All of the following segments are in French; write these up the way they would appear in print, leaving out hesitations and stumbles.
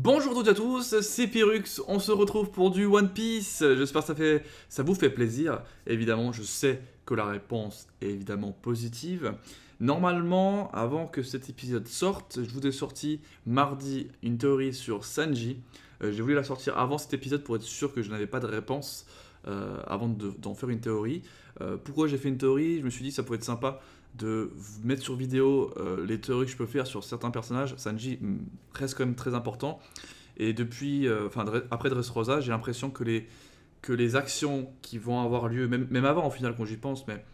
Bonjour à toutes et à tous, c'est Pyrrhux, on se retrouve pour du One Piece. J'espère que ça vous fait plaisir. Évidemment, je sais que la réponse est évidemment positive. Normalement, avant que cet épisode sorte, je vous ai sorti mardi une théorie sur Sanji. J'ai voulu la sortir avant cet épisode pour être sûr que je n'avais pas de réponse avant d'en faire une théorie. Pourquoi j'ai fait une théorie? Je me suis dit que ça pouvait être sympa de mettre sur vidéo les théories que je peux faire sur certains personnages. Sanji reste quand même très important. Et depuis, après Dressrosa, j'ai l'impression que les actions qui vont avoir lieu, même avant en final quand j'y pense, mais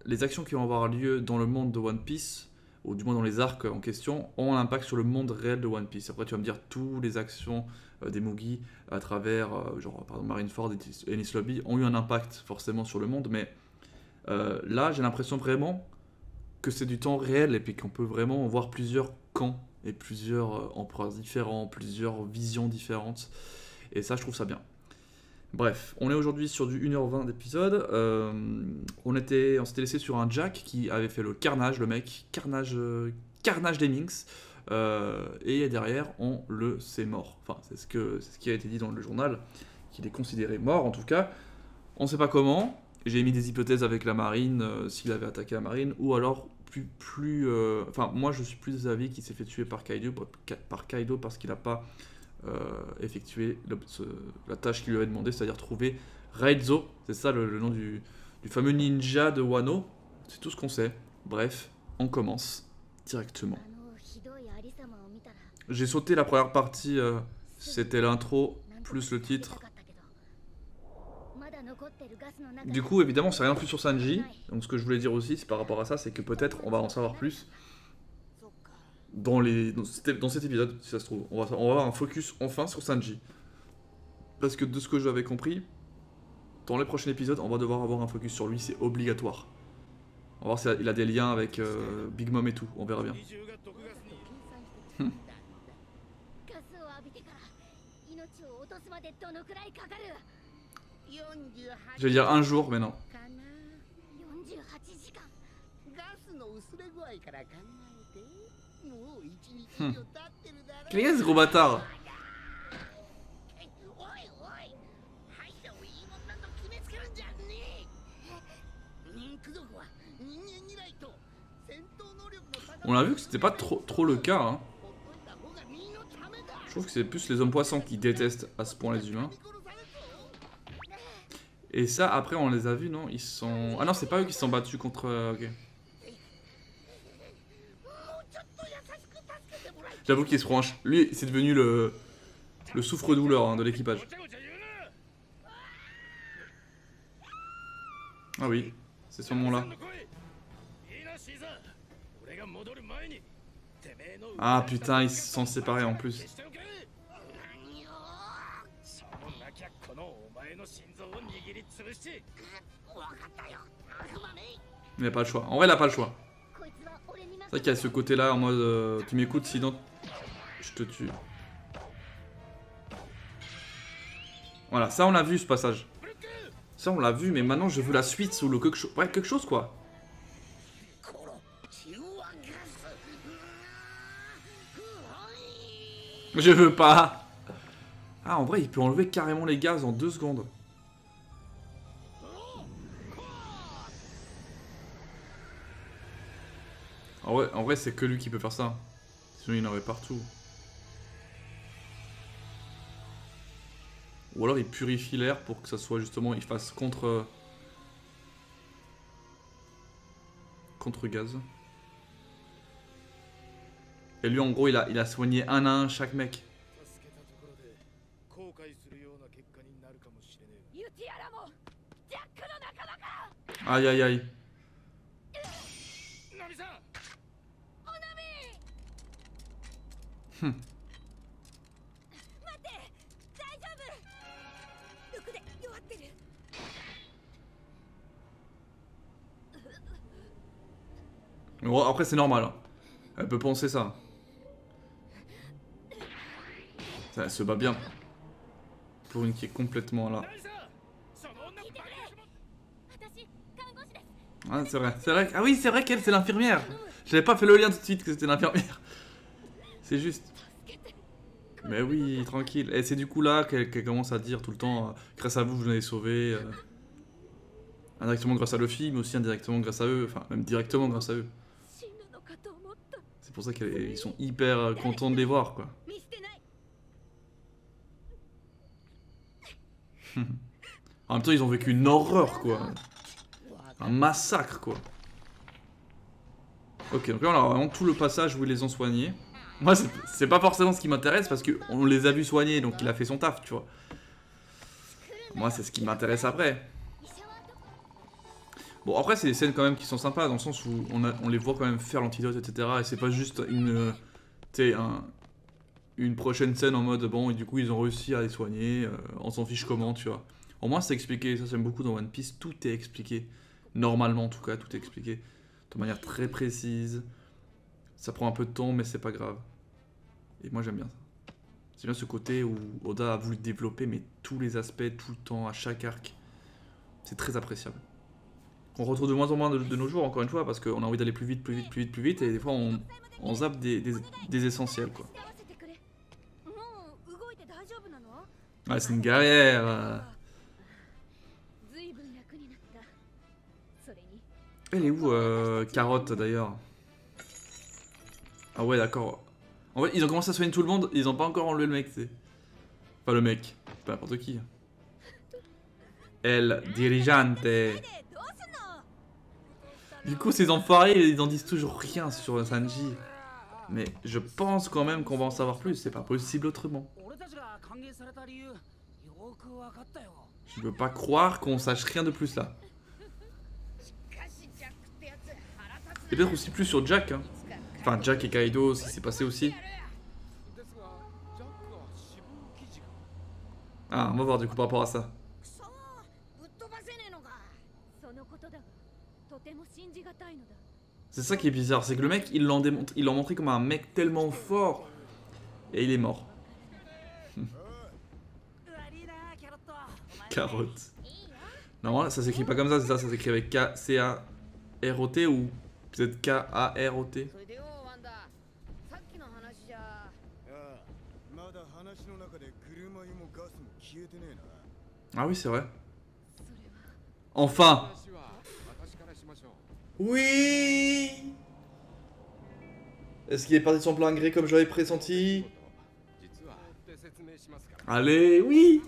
les actions qui vont avoir lieu dans le monde de One Piece, ou du moins dans les arcs en question, ont un impact sur le monde réel de One Piece. Après tu vas me dire, toutes les actions des Mugi à travers, genre par exemple Marineford et Enies Lobby, ont eu un impact forcément sur le monde, mais là j'ai l'impression vraiment que c'est du temps réel et puis qu'on peut vraiment voir plusieurs camps et plusieurs empereurs différents, plusieurs visions différentes, et ça je trouve ça bien. Bref, on est aujourd'hui sur du 1h20 d'épisode. On s'était laissé sur un Jack qui avait fait le carnage, le mec, carnage des Minx. Et derrière, on le sait mort. Enfin, c'est ce qui a été dit dans le journal, qu'il est considéré mort en tout cas. On ne sait pas comment. J'ai mis des hypothèses avec la marine, s'il avait attaqué la marine, ou alors moi je suis plus des avis qu'il s'est fait tuer par Kaido parce qu'il n'a pas effectuer la tâche qu'il lui avait demandé, c'est-à-dire trouver Reizo, c'est ça le nom du fameux ninja de Wano. C'est tout ce qu'on sait. Bref, on commence directement. J'ai sauté la première partie, c'était l'intro plus le titre. Du coup, évidemment, c'est rien plus sur Sanji. Donc ce que je voulais dire aussi, c'est par rapport à ça, c'est que peut-être on va en savoir plus dans cet épisode, si ça se trouve. On va avoir un focus enfin sur Sanji. Parce que de ce que j'avais compris, dans les prochains épisodes, on va devoir avoir un focus sur lui, c'est obligatoire. On va voir s'il a des liens avec Big Mom et tout, on verra bien. Je vais dire un jour, mais non. Quel est ce gros bâtard? On a vu que c'était pas trop le cas, hein. Je trouve que c'est plus les hommes poissons qui détestent à ce point les humains. Et ça, après, on les a vus, non? Ils sont... Ah non, c'est pas eux qui se sont battus contre... Ok. J'avoue qu'il se franche. Lui, c'est devenu le souffre-douleur hein, de l'équipage. Ah oui, c'est ce moment-là. Ah putain, ils se sont séparés en plus. Il n'a pas le choix. En vrai, il n'a pas le choix. C'est vrai qu'il y a ce côté-là en mode tu m'écoutes, sinon je te tue. Voilà, ça on l'a vu ce passage. Ça on l'a vu, mais maintenant je veux la suite ou le quelque chose. Ouais, quelque chose quoi. Je veux pas. Ah, en vrai, il peut enlever carrément les gaz en 2 secondes. En vrai c'est que lui qui peut faire ça. Sinon, il y en aurait partout. Ou alors, il purifie l'air pour que ça soit justement... Il fasse contre gaz. Et lui, en gros, il a soigné un à un chaque mec. Aïe aïe aïe. Bon, après c'est normal. Hein. Elle peut penser ça. Elle se bat bien. Pour une qui est complètement là. Ah, c'est vrai. Ah oui, c'est vrai qu'elle, c'est l'infirmière. J'avais pas fait le lien tout de suite que c'était l'infirmière. C'est juste. Mais oui, tranquille. Et c'est du coup là qu'elle commence à dire tout le temps grâce à vous, vous nous avez sauvés. Indirectement grâce à Luffy, mais aussi indirectement grâce à eux. Enfin, même directement grâce à eux. C'est pour ça qu'ils sont hyper contents de les voir, quoi. En même temps, ils ont vécu une horreur, quoi. Un massacre, quoi. Ok, donc là, on a vraiment tout le passage où ils les ont soignés. Moi, c'est pas forcément ce qui m'intéresse parce qu'on les a vus soigner, donc il a fait son taf, tu vois. Moi, c'est ce qui m'intéresse après. Bon, après, c'est des scènes quand même qui sont sympas, dans le sens où on les voit quand même faire l'antidote, etc. Et c'est pas juste une prochaine scène en mode, bon, et du coup, ils ont réussi à les soigner, on s'en fiche comment, tu vois. Au moins, c'est expliqué, ça j'aime beaucoup dans One Piece, tout est expliqué. Normalement, en tout cas, tout est expliqué. De manière très précise. Ça prend un peu de temps, mais c'est pas grave. Et moi, j'aime bien ça. C'est bien ce côté où Oda a voulu développer, mais tous les aspects, tout le temps, à chaque arc. C'est très appréciable. On retrouve de moins en moins de nos jours, encore une fois, parce qu'on a envie d'aller plus vite, plus vite, plus vite, plus vite, et des fois, on zappe des essentiels, quoi. Ouais, c'est une guerrière. Elle est où, Carotte, d'ailleurs? Ah ouais, d'accord. En fait, ils ont commencé à soigner tout le monde, ils ont pas encore enlevé le mec, tu sais. Enfin, le mec, pas n'importe qui. El dirigeante. Du coup, ces enfoirés, ils en disent toujours rien sur Sanji. Mais je pense quand même qu'on va en savoir plus, c'est pas possible autrement. Je veux pas croire qu'on sache rien de plus là. Et peut-être aussi plus sur Jack, hein. Enfin, Jack et Kaido, ce qui s'est passé aussi. Ah, on va voir du coup par rapport à ça. C'est ça qui est bizarre, c'est que le mec, ils l'ont montré comme un mec tellement fort. Et il est mort. Carotte. Normalement, ça s'écrit pas comme ça, c'est ça, ça s'écrit avec K-C-A-R-O-T ou peut-être K-A-R-O-T. Ah oui, c'est vrai. Enfin. Oui. Est-ce qu'il est parti de son plein gré comme j'avais pressenti? Allez, oui.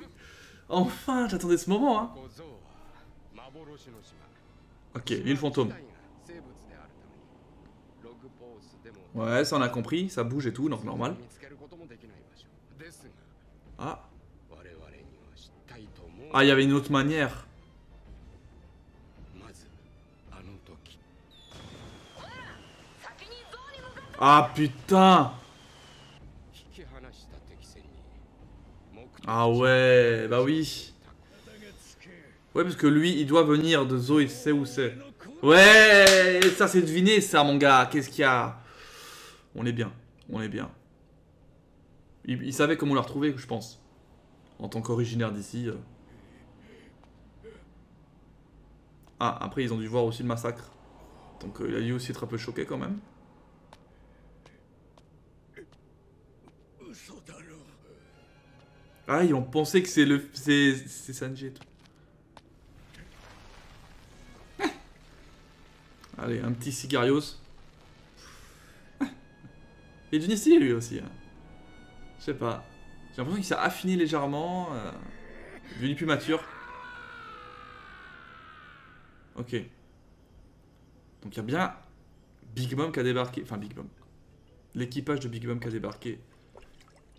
Enfin, j'attendais ce moment, hein. Ok, l'île fantôme. Ouais, ça on a compris, ça bouge et tout, donc normal. Ah. Ah, il y avait une autre manière. Ah putain. Ah ouais, bah oui. Ouais, parce que lui, il doit venir de Zo, il sait où c'est. Ouais, ça c'est deviné ça, mon gars. Qu'est-ce qu'il y a? On est bien, on est bien. Il savait comment la retrouver, je pense. En tant qu'originaire d'ici. Ah, après ils ont dû voir aussi le massacre. Donc il a dû aussi être un peu choqué quand même. Ah, ils ont pensé que c'est Sanji et tout. Allez, un petit cigarios. Et d'une ici lui aussi. Hein. Je sais pas. J'ai l'impression qu'il s'est affiné légèrement. Devenu plus mature. Ok. Donc il y a bien Big Mom qui a débarqué. Enfin Big Mom. L'équipage de Big Mom qui a débarqué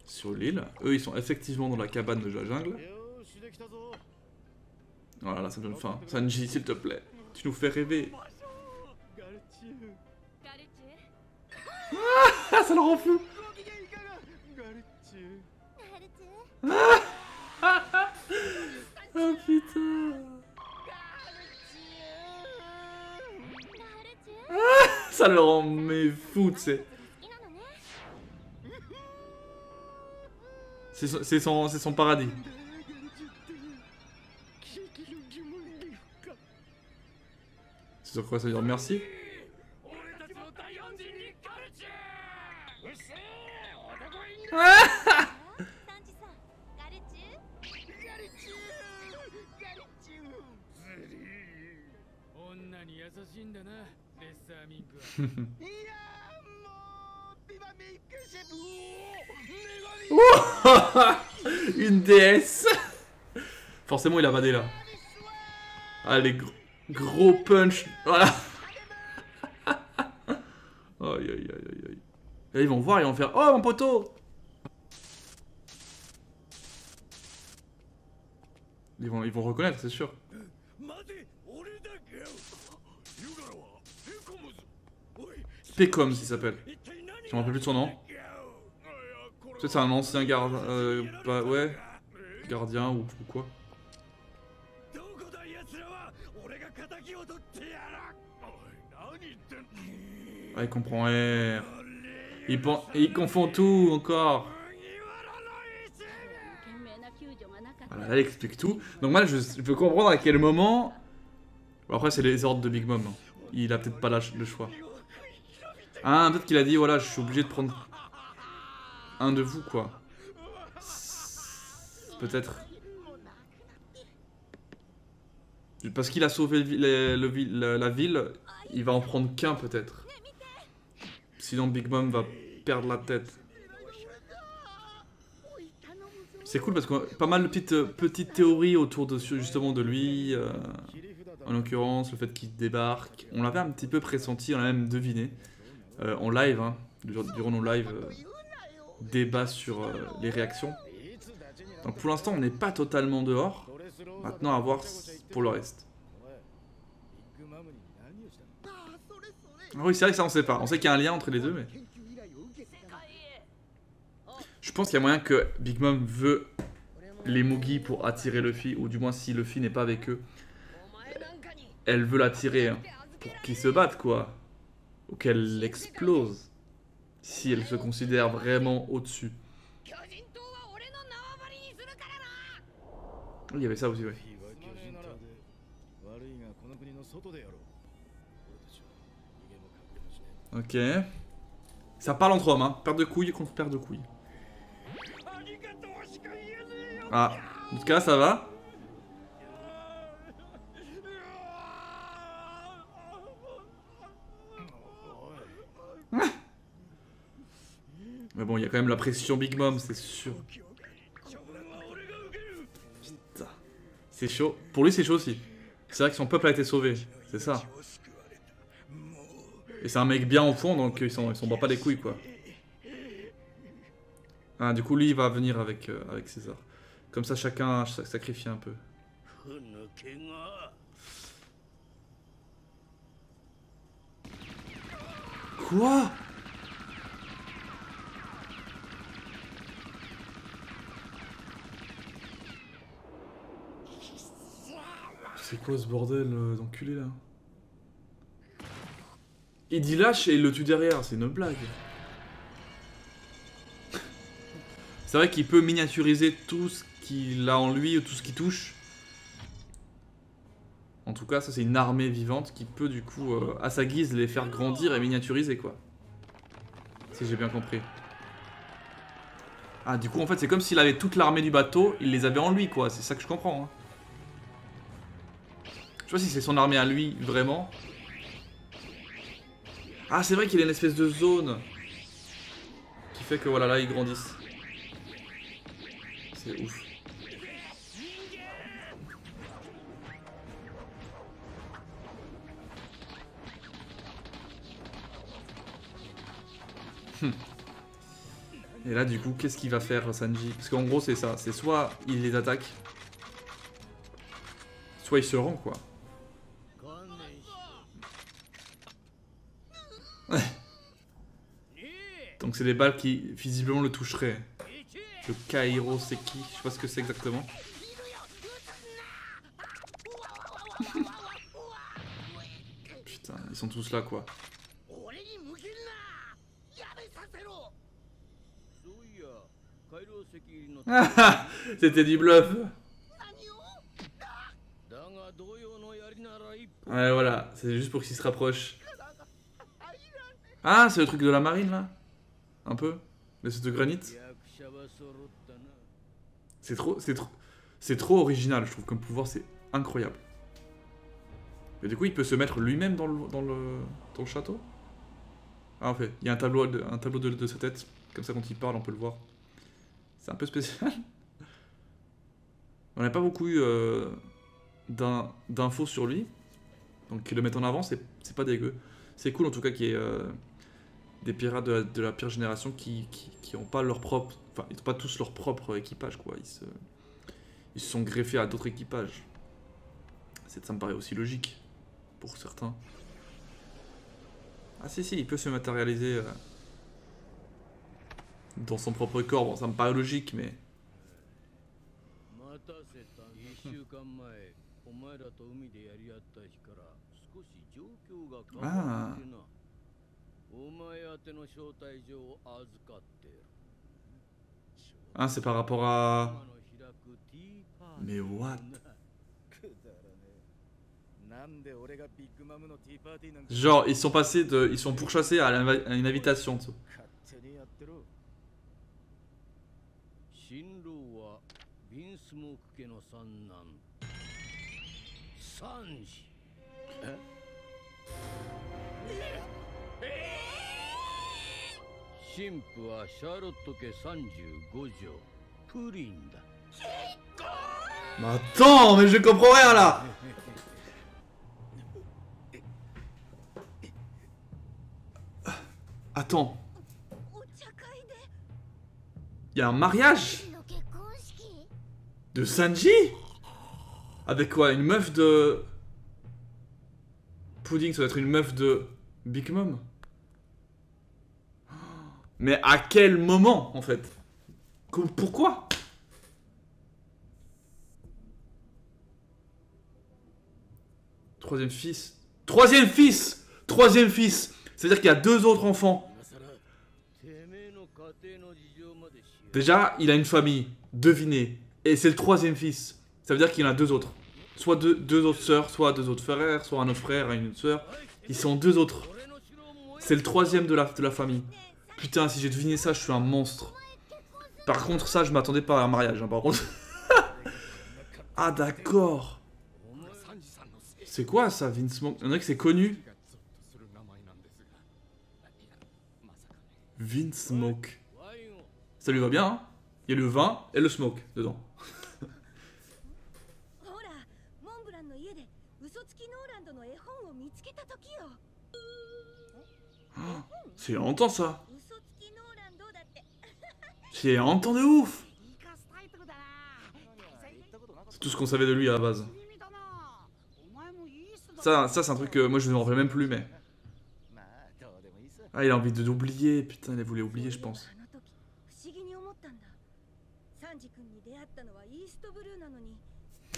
sur l'île. Eux ils sont effectivement dans la cabane de la jungle. Voilà, là ça me donne faim. Sanji, s'il te plaît. Tu nous fais rêver. Ah, ça le rend fou. Oh putain. Ça le rend mais fou, tu sais. C'est son paradis. C'est sur quoi ça veut dire merci? Une déesse. Forcément, il a vadé là. Ah, les gros punch. Voilà. Aïe, aïe, aïe, aïe, aïe. Et ils vont voir, ils vont faire oh, mon poteau. Ils vont reconnaître, c'est sûr. Pecom, s'il s'appelle. Je me rappelle plus de son nom. Peut-être c'est un ancien garde. Bah, ouais. Gardien ou quoi. Ah, il comprend R. Il confond tout encore. Voilà, là, il explique tout. Donc, moi, je peux comprendre à quel moment. Bon, après, c'est les ordres de Big Mom. Il a peut-être pas le choix. Ah, peut-être qu'il a dit voilà, je suis obligé de prendre un de vous, quoi. Peut-être. Parce qu'il a sauvé la ville, il va en prendre qu'un, peut-être. Sinon, Big Mom va perdre la tête. C'est cool parce qu'on a pas mal de petites théories autour de justement de lui. En l'occurrence, le fait qu'il débarque. On l'avait un petit peu pressenti, on l'a même deviné. En live, hein, durant nos lives, débat sur les réactions. Donc pour l'instant, on n'est pas totalement dehors. Maintenant, à voir pour le reste. Ah oui, c'est vrai que ça, on sait pas. On sait qu'il y a un lien entre les deux, mais... Je pense qu'il y a moyen que Big Mom veut les Mugi pour attirer Luffy, ou du moins si Luffy n'est pas avec eux. Elle veut l'attirer, hein, pour qu'ils se battent, quoi. Ou qu'elle explose. Si elle se considère vraiment au-dessus. Il y avait ça aussi, ouais. Ok. Ça parle entre hommes, hein. Paire de couilles contre paire de couilles. Ah, en tout cas, ça va. Mais bon, il y a quand même la pression Big Mom, c'est sûr. Putain. C'est chaud. Pour lui, c'est chaud aussi. C'est vrai que son peuple a été sauvé. C'est ça. Et c'est un mec bien au fond, donc ils s'en bat pas les couilles, quoi. Ah, du coup, lui, il va venir avec César. Comme ça, chacun sacrifie un peu. Quoi? C'est quoi ce bordel d'enculé là? Il dit lâche et il le tue derrière, c'est une blague. C'est vrai qu'il peut miniaturiser tout ce qu'il a en lui ou tout ce qui touche. En tout cas, ça c'est une armée vivante qui peut du coup, à sa guise, les faire grandir et miniaturiser quoi. Si j'ai bien compris. Ah, du coup, en fait, c'est comme s'il avait toute l'armée du bateau, il les avait en lui quoi, c'est ça que je comprends. Hein. Je sais pas si c'est son armée à lui, vraiment. Ah, c'est vrai qu'il y a une espèce de zone qui fait que voilà, là, ils grandissent. C'est ouf. Et là, du coup, qu'est-ce qu'il va faire, Sanji? Parce qu'en gros, c'est ça. C'est soit il les attaque, soit il se rend, quoi. Donc c'est des balles qui, visiblement, le toucheraient. Le Kairo Seki, je sais pas ce que c'est exactement. Putain, ils sont tous là, quoi. C'était du bluff. Ouais, voilà, c'est juste pour qu'ils se rapprochent. Ah, c'est le truc de la marine, là? Un peu? L'espèce de granit? C'est trop original, je trouve, comme pouvoir, c'est incroyable. Et du coup, il peut se mettre lui-même dans le château? Ah, en fait, il y a un tableau de sa tête. Comme ça, quand il parle, on peut le voir. C'est un peu spécial. On n'a pas beaucoup eu d'infos sur lui. Donc, qu'ils le mettent en avant, c'est pas dégueu. C'est cool, en tout cas, qu'il y ait des pirates de la pire génération qui ont pas leur propre... Enfin, ils n'ont pas tous leur propre équipage, quoi. Ils se sont greffés à d'autres équipages. Ça me paraît aussi logique, pour certains. Ah si, il peut se matérialiser dans son propre corps. Bon, ça me paraît logique, mais... Ah. Ah, c'est par rapport à... Mais what? Genre, ils sont passés de... Ils sont pourchassés à une invitation. Tu sais. Mais attends, mais je comprends rien là. Attends. Il y a un mariage de Sanji? Avec quoi? Une meuf de... Pudding, ça doit être une meuf de Big Mom. Mais à quel moment, en fait? Pourquoi? Troisième fils. Troisième fils! Troisième fils! C'est-à-dire qu'il y a deux autres enfants. Déjà, il a une famille. Devinez. Et c'est le troisième fils. Ça veut dire qu'il en a deux autres. Soit deux autres sœurs, soit deux autres frères, soit un autre frère et une autre sœur. Ils sont deux autres. C'est le troisième de la famille. Putain, si j'ai deviné ça, je suis un monstre. Par contre, ça, je m'attendais pas à un mariage, hein, par contre. Ah, d'accord. C'est quoi ça, Vince Smoke? On dirait que c'est connu. Vince Smoke. Ça lui va bien, hein? Il y a le vin et le smoke dedans. C'est longtemps ça. C'est longtemps de ouf. C'est tout ce qu'on savait de lui à la base. Ça c'est un truc que moi je ne me rappelle même plus, mais... Ah, il a envie de l'oublier. Putain, il voulait oublier, je pense.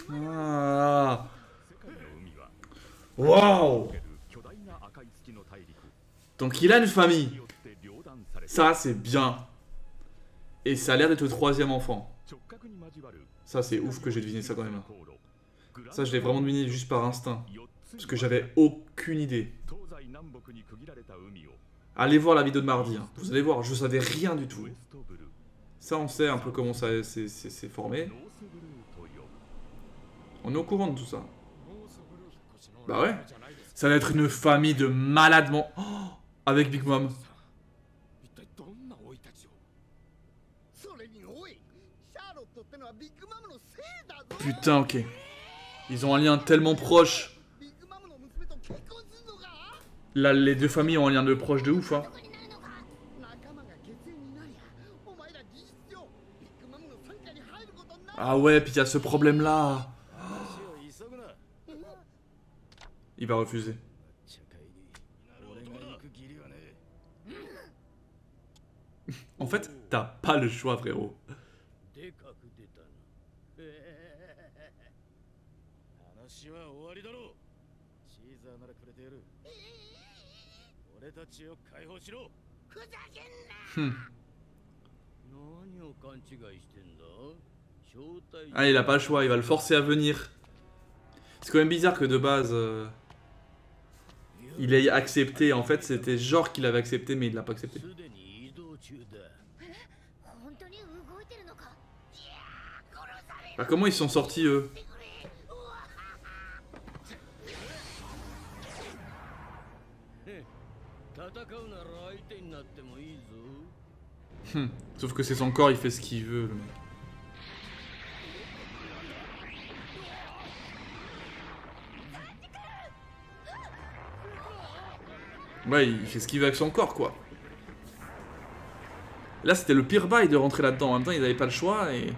Ah. Waouh. Donc il a une famille. Ça, c'est bien. Et ça a l'air d'être le troisième enfant. Ça, c'est ouf que j'ai deviné ça quand même. Ça, je l'ai vraiment deviné juste par instinct. Parce que j'avais aucune idée. Allez voir la vidéo de mardi. Hein. Vous allez voir, je savais rien du tout. Ça, on sait un peu comment ça s'est formé. On est au courant de tout ça. Bah ouais. Ça va être une famille de malades. Oh, avec Big Mom. Putain, ok. Ils ont un lien tellement proche. Là, les deux familles ont un lien de proche de ouf, hein. Ah ouais, puis il y a ce problème-là. Il va refuser. En fait, t'as pas le choix, frérot. Ah, il a pas le choix, il va le forcer à venir. C'est quand même bizarre que de base... il ait accepté. En fait, c'était genre qu'il avait accepté, mais il l'a pas accepté. Ah, comment ils sont sortis, eux? Sauf que c'est son corps, il fait ce qu'il veut, le mec. Ouais, il fait ce qu'il veut avec son corps, quoi. Là, c'était le pire bail de rentrer là-dedans. En même temps, ils n'avaient pas le choix et...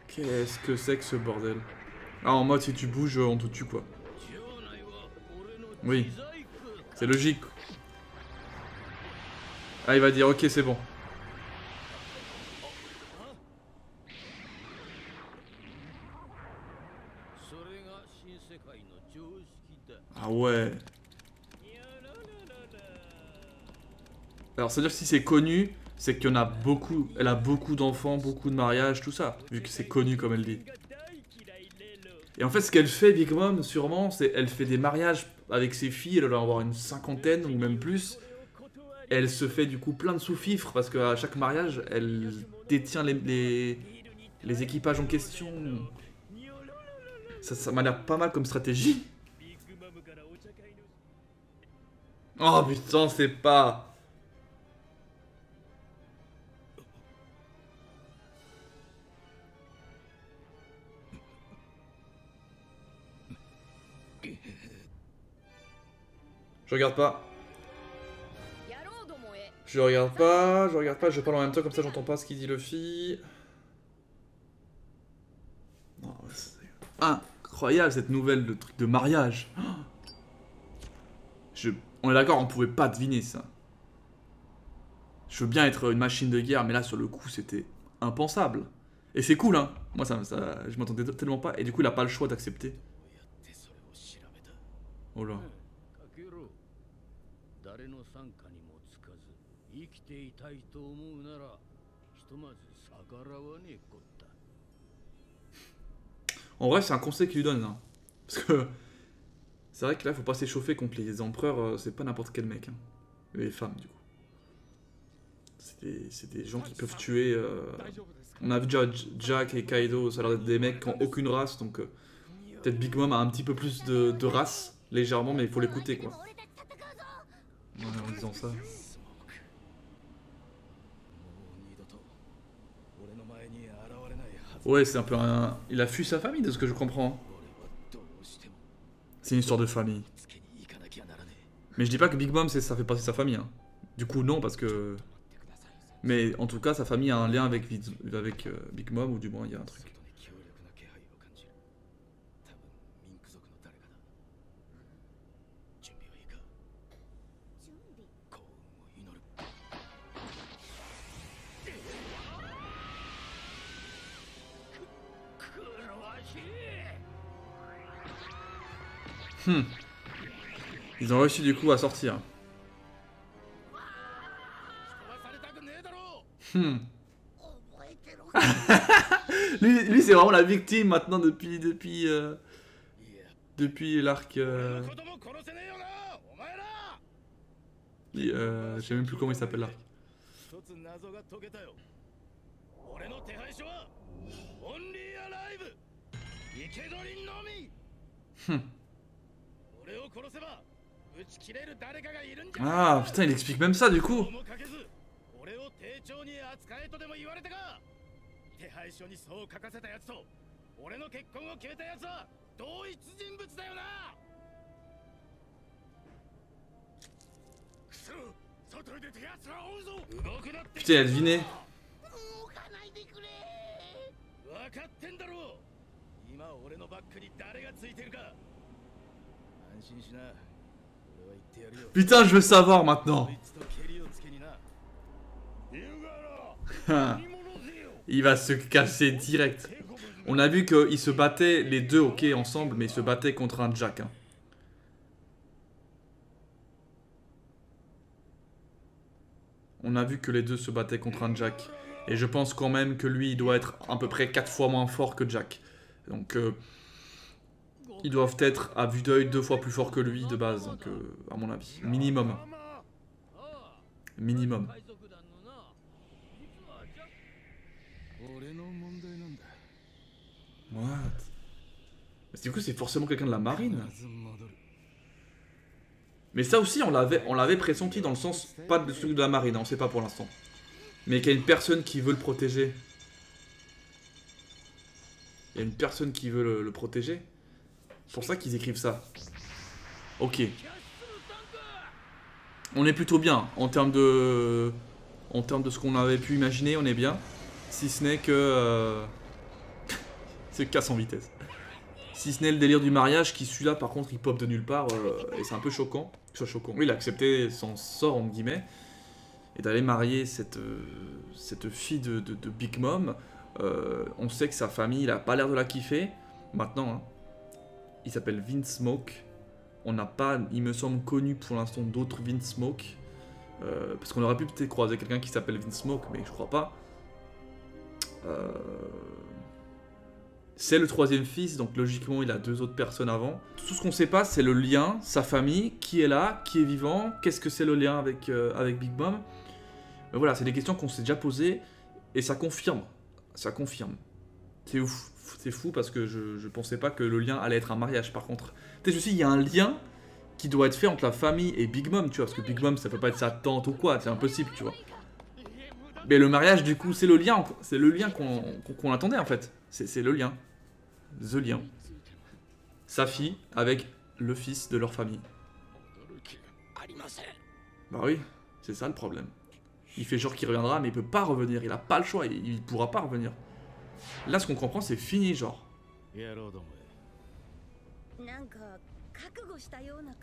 Qu'est-ce que c'est que ce bordel? Ah, en mode, si tu bouges, on te tue, quoi. Oui. C'est logique. Ah, il va dire, ok, c'est bon. Ah ouais. Alors, c'est-à-dire que si c'est connu, c'est qu'il y en a beaucoup. Elle a beaucoup d'enfants, beaucoup de mariages, tout ça. Vu que c'est connu, comme elle dit. Et en fait, ce qu'elle fait, Big Mom, sûrement, c'est elle fait des mariages avec ses filles. Elle doit en avoir une cinquantaine ou même plus. Et elle se fait du coup plein de sous-fifres parce qu'à chaque mariage, elle détient les équipages en question. Ça m'a l'air pas mal comme stratégie. Oh putain, c'est pas... Je regarde pas. Je regarde pas, je parle en même temps comme ça j'entends pas ce qu'il dit Luffy. Oh, c'est incroyable cette nouvelle, le truc de mariage. On est d'accord, on pouvait pas deviner ça. Je veux bien être une machine de guerre, mais là sur le coup c'était impensable. Et c'est cool hein, moi je m'attendais tellement pas, et du coup il a pas le choix d'accepter. Oh là. En vrai c'est un conseil qu'il lui donne hein. Parce que c'est vrai que là faut pas s'échauffer contre les empereurs, c'est pas n'importe quel mec hein. Les femmes du coup. C'est des gens qui peuvent tuer. On a vu déjà Jack et Kaido, ça a l'air d'être des mecs qui n'ont aucune race, donc peut-être Big Mom a un petit peu plus de race, légèrement, mais il faut l'écouter quoi. Ouais, en disant ça. Ouais, c'est un peu un... Il a fui sa famille de ce que je comprends. C'est une histoire de famille. Mais je dis pas que Big Mom ça fait partie de sa famille. Hein. Du coup non parce que... Mais en tout cas sa famille a un lien avec Big Mom ou du moins il y a un truc. Ils ont réussi du coup à sortir. Lui c'est vraiment la victime maintenant depuis l'arc. Je sais même plus comment il s'appelle l'arc. Ah putain il explique même ça du coup. Putain il a deviné. Putain je veux savoir maintenant. Il va se casser direct. On a vu qu'ils se battaient les deux ok ensemble, mais ils se battaient contre un Jack. Hein. On a vu que les deux se battaient contre un Jack. Et je pense quand même que lui, il doit être à peu près 4 fois moins fort que Jack. Donc, ils doivent être à vue d'œil 2 fois plus forts que lui de base. Donc, à mon avis, minimum. Minimum. What? Mais du coup, c'est forcément quelqu'un de la marine. Mais ça aussi, on l'avait pressenti dans le sens, pas de truc de la marine, hein, on sait pas pour l'instant. Mais qu'il y a une personne qui veut le protéger. Il y a une personne qui veut le protéger. C'est pour ça qu'ils écrivent ça. Ok. On est plutôt bien en termes de ce qu'on avait pu imaginer, on est bien. Si ce n'est que... c'est casse en vitesse. Si ce n'est le délire du mariage qui, celui-là, par contre, il pop de nulle part. Et c'est un peu choquant. Soit choquant. Oui, il a accepté son sort, entre guillemets. Et d'aller marier cette fille de Big Mom. On sait que sa famille, il a pas l'air de la kiffer. Maintenant, hein, il s'appelle Vince Smoke. On n'a pas, il me semble, connu pour l'instant d'autres Vince Smoke. Parce qu'on aurait pu peut-être croiser quelqu'un qui s'appelle Vince Smoke, mais je crois pas. C'est le troisième fils, donc logiquement il a 2 autres personnes avant. Tout ce qu'on sait pas, c'est le lien, sa famille, qui est là, qui est vivant, qu'est-ce que c'est le lien avec Big Mom. Mais voilà, c'est des questions qu'on s'est déjà posées, et ça confirme. Ça confirme. C'est ouf. C'est fou parce que je pensais pas que le lien allait être un mariage par contre. Tu sais, aussi, il y a un lien qui doit être fait entre la famille et Big Mom, tu vois, parce que Big Mom ça peut pas être sa tante ou quoi, c'est impossible, tu vois. Mais le mariage, du coup, c'est le lien qu'on attendait en fait. C'est le lien. The lien. Sa fille avec le fils de leur famille. Bah oui, c'est ça le problème. Il fait genre qu'il reviendra, mais il peut pas revenir, il a pas le choix, il pourra pas revenir. Là, ce qu'on comprend, c'est fini, genre.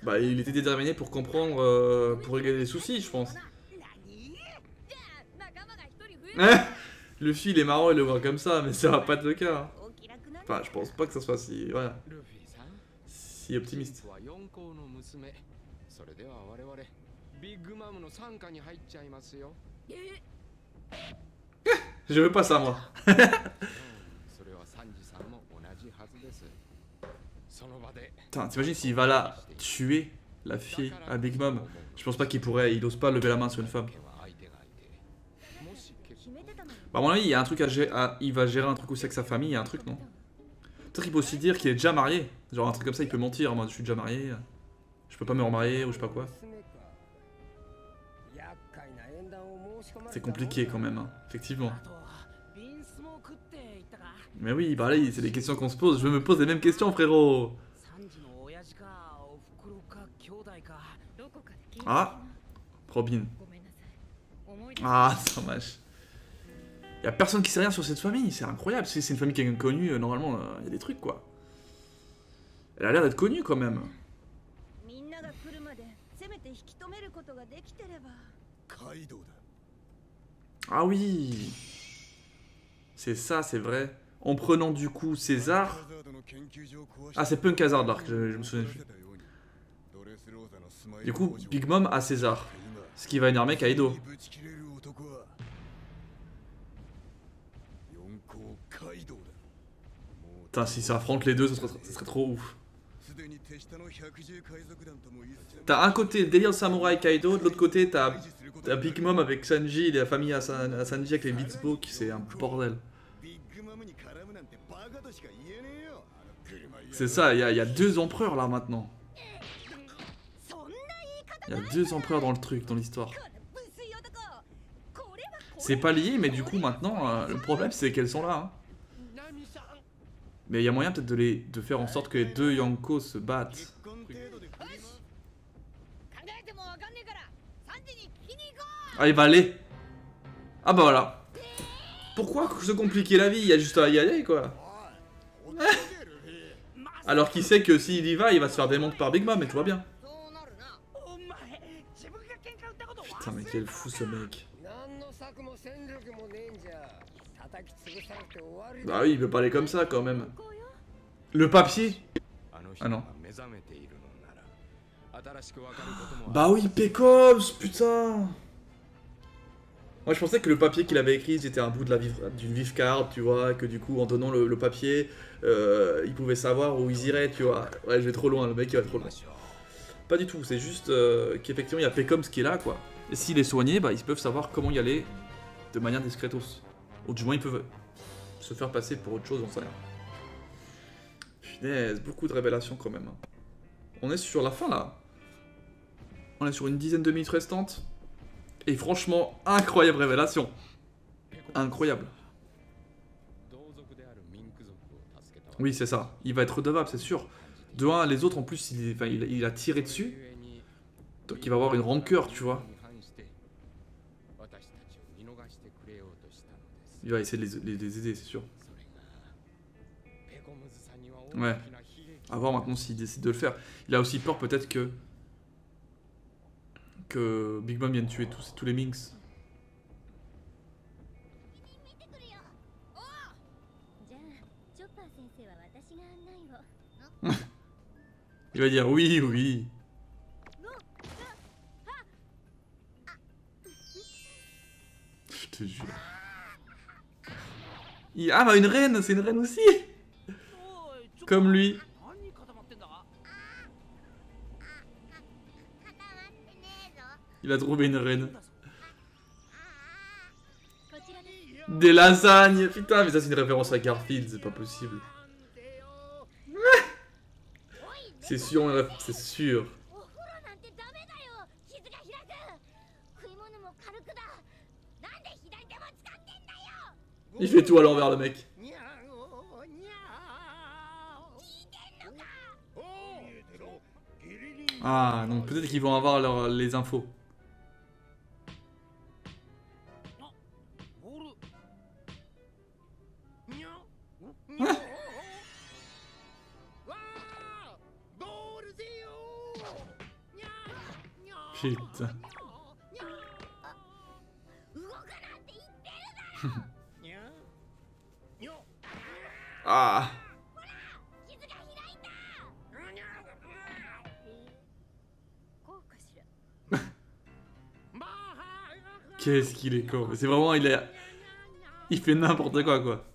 Bah, il était déterminé pour comprendre, pour régler les soucis, je pense. Le fil est marrant, il le voit comme ça, mais ça va pas être le cas. Hein. Enfin, je pense pas que ça soit si... Voilà. Si optimiste. Je veux pas ça, moi. Putain, t'imagines s'il va là tuer la fille à Big Mom. Je pense pas qu'il pourrait, il ose pas lever la main sur une femme. Bah, à mon avis, il y a un truc à gérer, il va gérer un truc aussi avec sa famille, il y a un truc, non? Peut-être qu'il peut aussi dire qu'il est déjà marié. Genre un truc comme ça, il peut mentir en mode je suis déjà marié, je peux pas me remarier ou je sais pas quoi. C'est compliqué quand même, hein, effectivement. Mais oui, bah là, c'est des questions qu'on se pose. Je me pose les mêmes questions, frérot. Ah, Robin. Ah, c'est dommage. Y'a personne qui sait rien sur cette famille, c'est incroyable. C'est une famille qui est connue, normalement, il y a des trucs, quoi. Elle a l'air d'être connue, quand même. Ah oui. C'est ça, c'est vrai. En prenant, du coup, César... Ah, c'est Punk Hazard, l'arc, je me souviens plus. Du coup, Big Mom a César. Ce qui va énerver Kaido. Putain, si ça affronte les deux, ça serait trop ouf. T'as un côté délire samouraï Kaido, de l'autre côté t'as Big Mom avec Sanji et la famille à Sanji avec les Beatsbook, c'est un bordel. C'est ça, il y a 2 empereurs là maintenant. Il y a 2 empereurs dans le truc, dans l'histoire. C'est pas lié, mais du coup maintenant, le problème c'est qu'elles sont là. Hein. Mais il y a moyen peut-être de faire en sorte que les 2 Yonko se battent. Ah, il va aller. Ah bah voilà. Pourquoi se compliquer la vie? Il y a juste à y aller, quoi. Alors qu'il sait que s'il y va, il va se faire démonter par Big Mom, mais tu vois bien. Putain, mais quel fou ce mec. Bah oui, il peut parler comme ça, quand même. Le papier? Ah non. Bah oui, Pecops, putain. Moi je pensais que le papier qu'il avait écrit c'était un bout de d'une vive carte, tu vois, que du coup en donnant le papier, il pouvait savoir où ils iraient, tu vois. Ouais, je vais trop loin, le mec il va trop loin. Pas du tout, c'est juste qu'effectivement il y a Pecoms qui est là, quoi. Et s'il est soigné, bah ils peuvent savoir comment y aller de manière discretos. Ou du moins ils peuvent se faire passer pour autre chose, on sait rien. Punaise, beaucoup de révélations quand même. Hein. On est sur la fin là. On est sur une dizaine de minutes restantes. Et franchement, incroyable révélation. Incroyable. Oui, c'est ça. Il va être redevable, c'est sûr. De un, les autres, en plus, il a tiré dessus. Donc il va avoir une rancœur, tu vois. Il va essayer de les aider, c'est sûr. Ouais. À voir maintenant s'il décide de le faire. Il a aussi peur peut-être que Big Mom vienne tuer tous les Minx. Il va dire oui, oui. Je te jure. Ah bah une reine, c'est une reine aussi. Comme lui. Il a trouvé une reine. Des lasagnes. Putain, mais ça c'est une référence à Garfield, c'est pas possible. C'est sûr, c'est sûr. Il fait tout à l'envers le mec. Ah, donc peut-être qu'ils vont avoir les infos. Putain. Ah. Qu'est-ce qu'il est con. C'est vraiment, il fait n'importe quoi.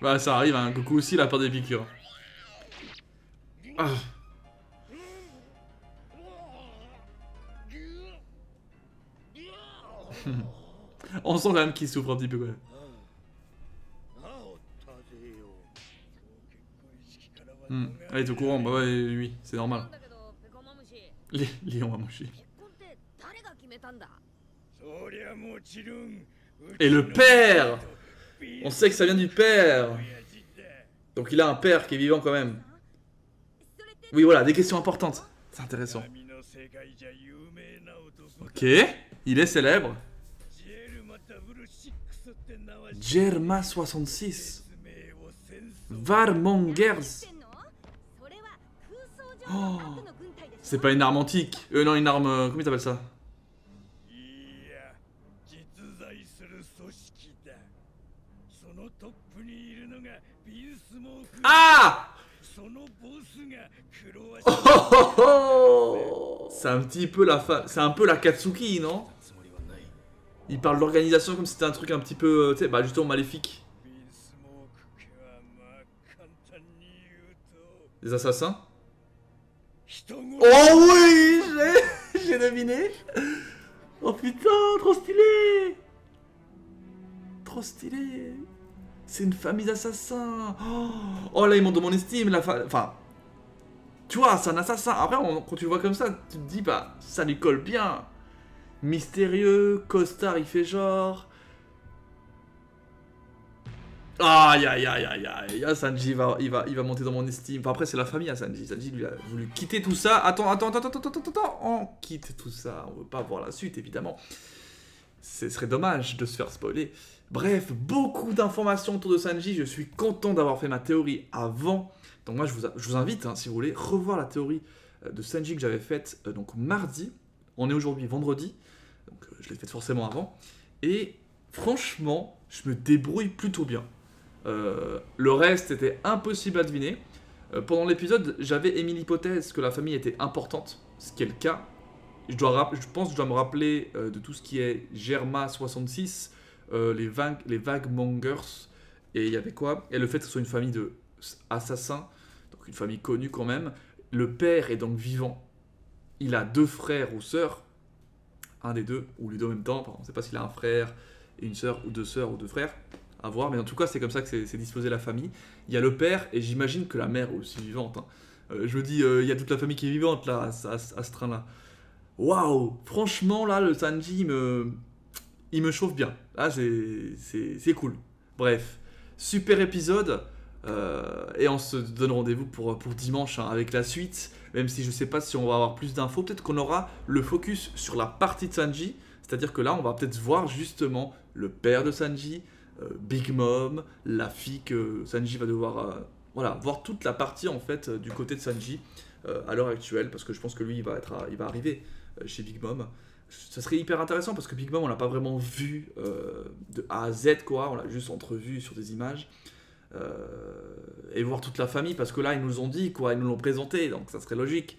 Bah ça arrive, hein. Goku aussi il a peur des piqûres. Ah. On sent quand même qu'il souffre un petit peu quand même. Elle est au courant, bah ouais, oui, c'est normal. Léon a mangé. Et le père! On sait que ça vient du père. Donc il a un père qui est vivant quand même. Oui, voilà, des questions importantes. C'est intéressant. Ok, il est célèbre. Germa 66. Varmongers. Oh, c'est pas une arme antique. Non, une arme... comment t'appelles ça? Ah! Oh, oh, oh. C'est un petit peu la femme... C'est un peu la Katsuki, non? Il parle d'organisation comme si c'était un truc un petit peu... tu sais, bah justement maléfique. Des assassins? Oh oui! J'ai deviné! Oh putain, trop stylé! Trop stylé! C'est une famille d'assassins! Oh là, ils montent de mon estime, enfin... Tu vois, c'est un assassin. Après, quand tu le vois comme ça, tu te dis, bah, ça lui colle bien. Mystérieux, costard, il fait genre... Aïe aïe aïe aïe aïe, Sanji il va monter dans mon estime. Enfin, après c'est la famille à Sanji. Sanji lui a voulu quitter tout ça. Attends. On quitte tout ça. On veut pas voir la suite évidemment. Ce serait dommage de se faire spoiler. Bref, beaucoup d'informations autour de Sanji. Je suis content d'avoir fait ma théorie avant. Donc moi je vous invite, hein, si vous voulez, revoir la théorie de Sanji que j'avais faite donc mardi. On est aujourd'hui vendredi. Donc je l'ai faite forcément avant. Et franchement, je me débrouille plutôt bien. Le reste était impossible à deviner. Pendant l'épisode, j'avais émis l'hypothèse que la famille était importante, ce qui est le cas. Je pense que je dois me rappeler de tout ce qui est Germa 66, les Vaguemongers, et il y avait quoi? Et le fait que ce soit une famille de assassins, donc une famille connue quand même. Le père est donc vivant. Il a 2 frères ou sœurs, un des deux, ou les deux en même temps. On ne sait pas s'il a un frère et une sœur, ou 2 sœurs ou 2 frères. à voir, mais en tout cas, c'est comme ça que c'est disposé la famille. Il y a le père, et j'imagine que la mère est aussi vivante. Hein. Je me dis, il y a toute la famille qui est vivante là, à ce train-là. Waouh! Franchement, là, le Sanji, il me chauffe bien. Là, c'est cool. Bref, super épisode. Et on se donne rendez-vous pour dimanche hein, avec la suite. Même si je sais pas si on va avoir plus d'infos. Peut-être qu'on aura le focus sur la partie de Sanji. C'est-à-dire que là, on va peut-être voir justement le père de Sanji, Big Mom, la fille que Sanji va devoir... voilà, voir toute la partie en fait du côté de Sanji à l'heure actuelle. Parce que je pense que lui, il va arriver chez Big Mom. Ça serait hyper intéressant parce que Big Mom, on l'a pas vraiment vu de A à Z, quoi. On l'a juste entrevu sur des images. Et voir toute la famille parce que là, ils nous ont dit, quoi. Ils nous l'ont présenté, donc ça serait logique.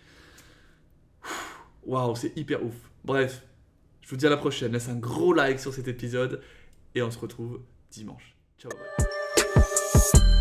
Waouh, c'est hyper ouf. Bref, je vous dis à la prochaine. Laisse un gros like sur cet épisode et on se retrouve dimanche. Ciao, bye.